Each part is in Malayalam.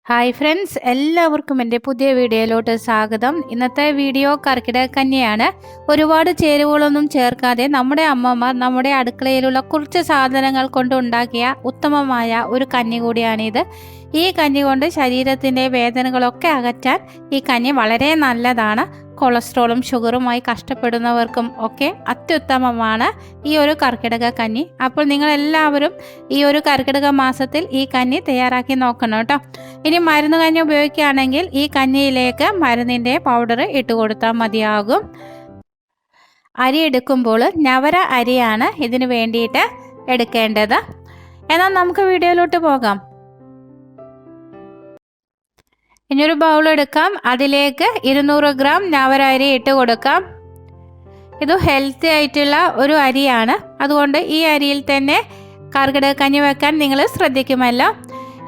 ഹായ് ഫ്രണ്ട്സ്, എല്ലാവർക്കും എൻ്റെ പുതിയ വീഡിയോയിലോട്ട് സ്വാഗതം. ഇന്നത്തെ വീഡിയോ കർക്കിടകക്കഞ്ഞിയാണ്. ഒരുപാട് ചേരുവകളൊന്നും ചേർക്കാതെ നമ്മുടെ അമ്മമാർ നമ്മുടെ അടുക്കളയിലുള്ള കുറച്ച് സാധനങ്ങൾ കൊണ്ട് ഉണ്ടാക്കിയ ഉത്തമമായ ഒരു കഞ്ഞി കൂടിയാണിത്. ഈ കഞ്ഞി കൊണ്ട് ശരീരത്തിൻ്റെ വേദനകളൊക്കെ അകറ്റാൻ ഈ കഞ്ഞി വളരെ നല്ലതാണ്. കൊളസ്ട്രോളും ഷുഗറുമായി കഷ്ടപ്പെടുന്നവർക്കും ഒക്കെ അത്യുത്തമമാണ് ഈ ഒരു കർക്കിടക കഞ്ഞി. അപ്പോൾ നിങ്ങളെല്ലാവരും ഈ ഒരു കർക്കിടക മാസത്തിൽ ഈ കഞ്ഞി തയ്യാറാക്കി നോക്കണം കേട്ടോ. ഇനി മരുന്ന് കഞ്ഞി ഉപയോഗിക്കുകയാണെങ്കിൽ ഈ കഞ്ഞിയിലേക്ക് മരുന്നിൻ്റെ പൗഡർ ഇട്ട് കൊടുത്താൽ മതിയാകും. അരി എടുക്കുമ്പോൾ ഞവര അരിയാണ് ഇതിന് വേണ്ടിയിട്ട് എടുക്കേണ്ടത്. എന്നാൽ നമുക്ക് വീഡിയോയിലോട്ട് പോകാം. ഇനിയൊരു ബൗൾ എടുക്കാം. അതിലേക്ക് 200 ഗ്രാം ഞവര അരി ഇട്ട് കൊടുക്കാം. ഇത് ഹെൽത്തി ആയിട്ടുള്ള ഒരു അരിയാണ്, അതുകൊണ്ട് ഈ അരിയിൽ തന്നെ കർക്കിടക കഞ്ഞി വെക്കാൻ നിങ്ങൾ ശ്രദ്ധിക്കുമല്ലോ.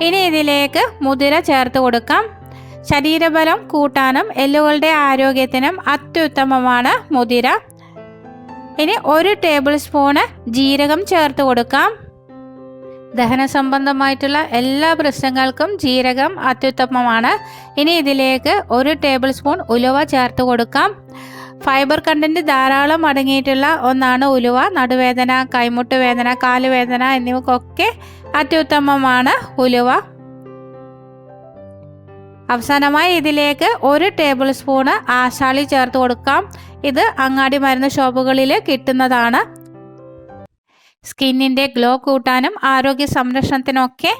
ഇനി ഇതിലേക്ക് മുതിര ചേർത്ത് കൊടുക്കാം. ശരീരബലം കൂട്ടാനും എല്ലുകളുടെ ആരോഗ്യത്തിനും അത്യുത്തമമാണ് മുതിര. ഇനി 1 ടേബിൾ സ്പൂണ് ജീരകം ചേർത്ത് കൊടുക്കാം. ദഹന സംബന്ധമായിട്ടുള്ള എല്ലാ പ്രശ്നങ്ങൾക്കും ജീരകം അത്യുത്തമമാണ്. ഇനി ഇതിലേക്ക് 1 ടേബിൾ സ്പൂൺ ഉലുവ ചേർത്ത് കൊടുക്കാം. ഫൈബർ കണ്ടന്റ് ധാരാളം അടങ്ങിയിട്ടുള്ള ഒന്നാണ് ഉലുവ. നടുവേദന, കൈമുട്ട് വേദന, കാലുവേദന എന്നിവക്കൊക്കെ അത്യുത്തമമാണ് ഉലുവ. അവസാനമായി ഇതിലേക്ക് 1 ടേബിൾ സ്പൂണ് ആശാളി ചേർത്ത് കൊടുക്കാം. ഇത് അങ്ങാടി മരുന്ന് ഷോപ്പുകളിൽ കിട്ടുന്നതാണ്. സ്കിന്നിൻ്റെ ഗ്ലോ കൂട്ടാനും ആരോഗ്യ സംരക്ഷണത്തിനൊക്കെ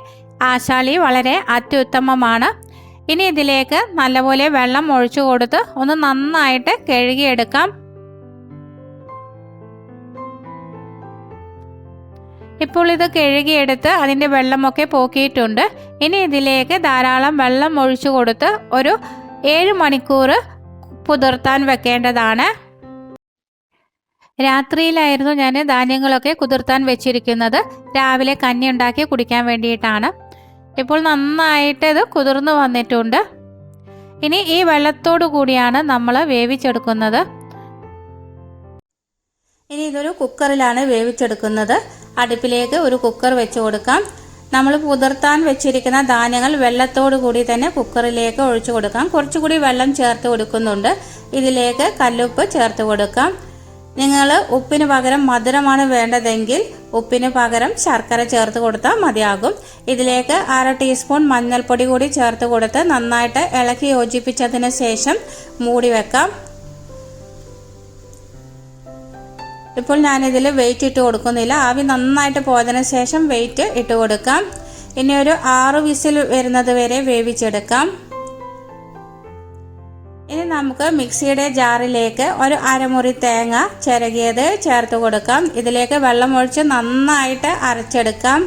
ആശാളി വളരെ അത്യുത്തമമാണ്. ഇനി ഇതിലേക്ക് നല്ലപോലെ വെള്ളം ഒഴിച്ചു കൊടുത്ത് ഒന്ന് നന്നായിട്ട് കഴുകിയെടുക്കാം. ഇപ്പോൾ ഇത് കഴുകിയെടുത്ത് അതിൻ്റെ വെള്ളമൊക്കെ പോക്കിയിട്ടുണ്ട്. ഇനി ഇതിലേക്ക് ധാരാളം വെള്ളം ഒഴിച്ചു കൊടുത്ത് ഒരു 7 മണിക്കൂർ കുതിർത്താൻ വെക്കേണ്ടതാണ്. രാത്രിയിലായിരുന്നു ഞാൻ ധാന്യങ്ങളൊക്കെ കുതിർത്താൻ വെച്ചിരിക്കുന്നത്. രാവിലെ കഞ്ഞി ഉണ്ടാക്കി കുടിക്കാൻ വേണ്ടിയിട്ടാണ്. ഇപ്പോൾ നന്നായിട്ട് ഇത് കുതിർന്നു വന്നിട്ടുണ്ട്. ഇനി ഈ വെള്ളത്തോടു കൂടിയാണ് നമ്മൾ വേവിച്ചെടുക്കുന്നത്. ഇനി ഇതൊരു കുക്കറിലാണ് വേവിച്ചെടുക്കുന്നത്. അടുപ്പിലേക്ക് ഒരു കുക്കർ വെച്ച് കൊടുക്കാം. നമ്മൾ കുതിർത്താൻ വെച്ചിരിക്കുന്ന ധാന്യങ്ങൾ വെള്ളത്തോടു കൂടി തന്നെ കുക്കറിലേക്ക് ഒഴിച്ചു കൊടുക്കാം. കുറച്ചുകൂടി വെള്ളം ചേർത്ത് കൊടുക്കുന്നുണ്ട്. ഇതിലേക്ക് കല്ലുപ്പ് ചേർത്ത് കൊടുക്കാം. നിങ്ങൾ ഉപ്പിന് പകരം മധുരമാണ് വേണ്ടതെങ്കിൽ ഉപ്പിന് പകരം ശർക്കര ചേർത്ത് കൊടുത്താൽ മതിയാകും. ഇതിലേക്ക് 1/2 ടീസ്പൂൺ മഞ്ഞൾപ്പൊടി കൂടി ചേർത്ത് കൊടുത്ത് നന്നായിട്ട് ഇളക്കി യോജിപ്പിച്ചതിന് ശേഷം മൂടി വെക്കാം. ഇപ്പോൾ ഞാനിതിൽ വെയിറ്റ് ഇട്ട് കൊടുക്കുന്നില്ല. ആവി നന്നായിട്ട് പോയതിന് ശേഷം വെയിറ്റ് ഇട്ട് കൊടുക്കാം. ഇനി ഒരു 6 വിസിൽ വരുന്നത് വരെ വേവിച്ചെടുക്കാം. ഇനി നമുക്ക് മിക്സിയുടെ ജാറിലേക്ക് ഒരു അരമുറി തേങ്ങ ചിരകിയത് ചേർത്ത് കൊടുക്കാം. ഇതിലേക്ക് വെള്ളം ഒഴിച്ച് നന്നായിട്ട് അരച്ചെടുക്കാം.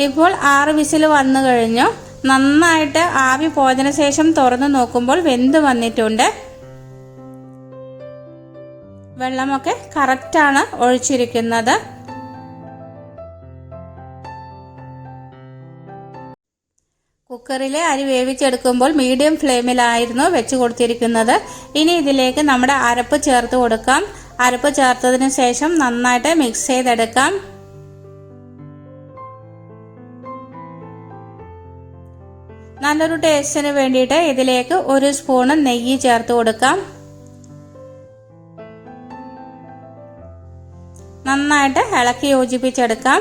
ഇപ്പോൾ 6 വിസിൽ വന്നു കഴിഞ്ഞു. നന്നായിട്ട് ആവി പോയതിനു ശേഷം തുറന്നു നോക്കുമ്പോൾ വെന്ത് വന്നിട്ടുണ്ട്. വെള്ളമൊക്കെ കറക്റ്റാണ് ഒഴിച്ചിരിക്കുന്നത്. കുക്കറിൽ അരി വേവിച്ചെടുക്കുമ്പോൾ മീഡിയം ഫ്ലെയിമിലായിരുന്നു വെച്ച് കൊടുത്തിരിക്കുന്നത്. ഇനി ഇതിലേക്ക് നമ്മുടെ അരപ്പ് ചേർത്ത് കൊടുക്കാം. അരപ്പ് ചേർത്തതിന് ശേഷം നന്നായിട്ട് മിക്സ് ചെയ്തെടുക്കാം. നല്ലൊരു ടേസ്റ്റിന് വേണ്ടിയിട്ട് ഇതിലേക്ക് 1 സ്പൂൺ നെയ്യ് ചേർത്ത് കൊടുക്കാം. നന്നായിട്ട് ഇളക്കി യോജിപ്പിച്ചെടുക്കാം.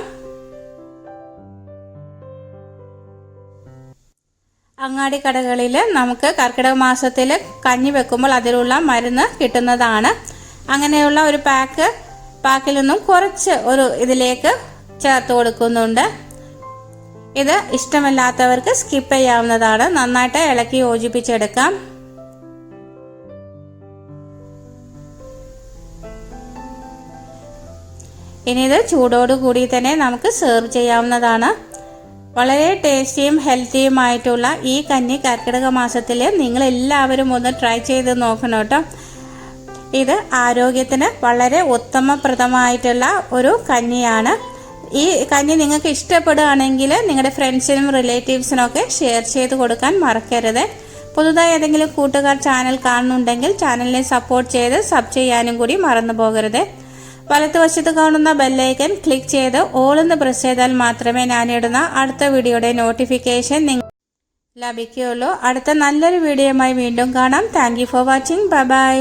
അങ്ങാടി കടകളിൽ നമുക്ക് കർക്കിടക മാസത്തിൽ കഞ്ഞി വെക്കുമ്പോൾ അതിലുള്ള മരുന്ന് കിട്ടുന്നതാണ്. അങ്ങനെയുള്ള ഒരു പാക്കിൽ നിന്നും കുറച്ച് ഇതിലേക്ക് ചേർത്ത് കൊടുക്കുന്നുണ്ട്. ഇത് ഇഷ്ടമില്ലാത്തവർക്ക് സ്കിപ്പ് ചെയ്യാവുന്നതാണ്. നന്നായിട്ട് ഇളക്കി യോജിപ്പിച്ചെടുക്കാം. ഇനി ഇത് ചൂടോടുകൂടി തന്നെ നമുക്ക് സെർവ് ചെയ്യാവുന്നതാണ്. വളരെ ടേസ്റ്റിയും ഹെൽത്തിയുമായിട്ടുള്ള ഈ കഞ്ഞി കർക്കിടക മാസത്തിൽ നിങ്ങളെല്ലാവരും ഒന്ന് ട്രൈ ചെയ്ത് നോക്കണം കേട്ടോ. ഇത് ആരോഗ്യത്തിന് വളരെ ഉത്തമപ്രദമായിട്ടുള്ള ഒരു കഞ്ഞിയാണ്. ഈ കഞ്ഞി നിങ്ങൾക്ക് ഇഷ്ടപ്പെടുകയാണെങ്കിൽ നിങ്ങളുടെ ഫ്രണ്ട്സിനും റിലേറ്റീവ്സിനൊക്കെ ഷെയർ ചെയ്ത് കൊടുക്കാൻ മറക്കരുത്. പുതുതായി ഏതെങ്കിലും കൂട്ടുകാർ ചാനൽ കാണുന്നുണ്ടെങ്കിൽ ചാനലിനെ സപ്പോർട്ട് ചെയ്ത് സബ് ചെയ്യാനും കൂടി മറന്നു പോകരുത്. വലതുവശത്ത് കാണുന്ന ബെല്ലൈക്കൻ ക്ലിക്ക് ചെയ്ത് ഓൾ എന്ന് പ്രസ് ചെയ്താൽ മാത്രമേ ഞാനിടുന്ന അടുത്ത വീഡിയോയുടെ നോട്ടിഫിക്കേഷൻ നിങ്ങൾക്ക് ലഭിക്കുകയുള്ളൂ. അടുത്ത നല്ലൊരു വീഡിയോയുമായി വീണ്ടും കാണാം. Thank you for watching. Bye bye.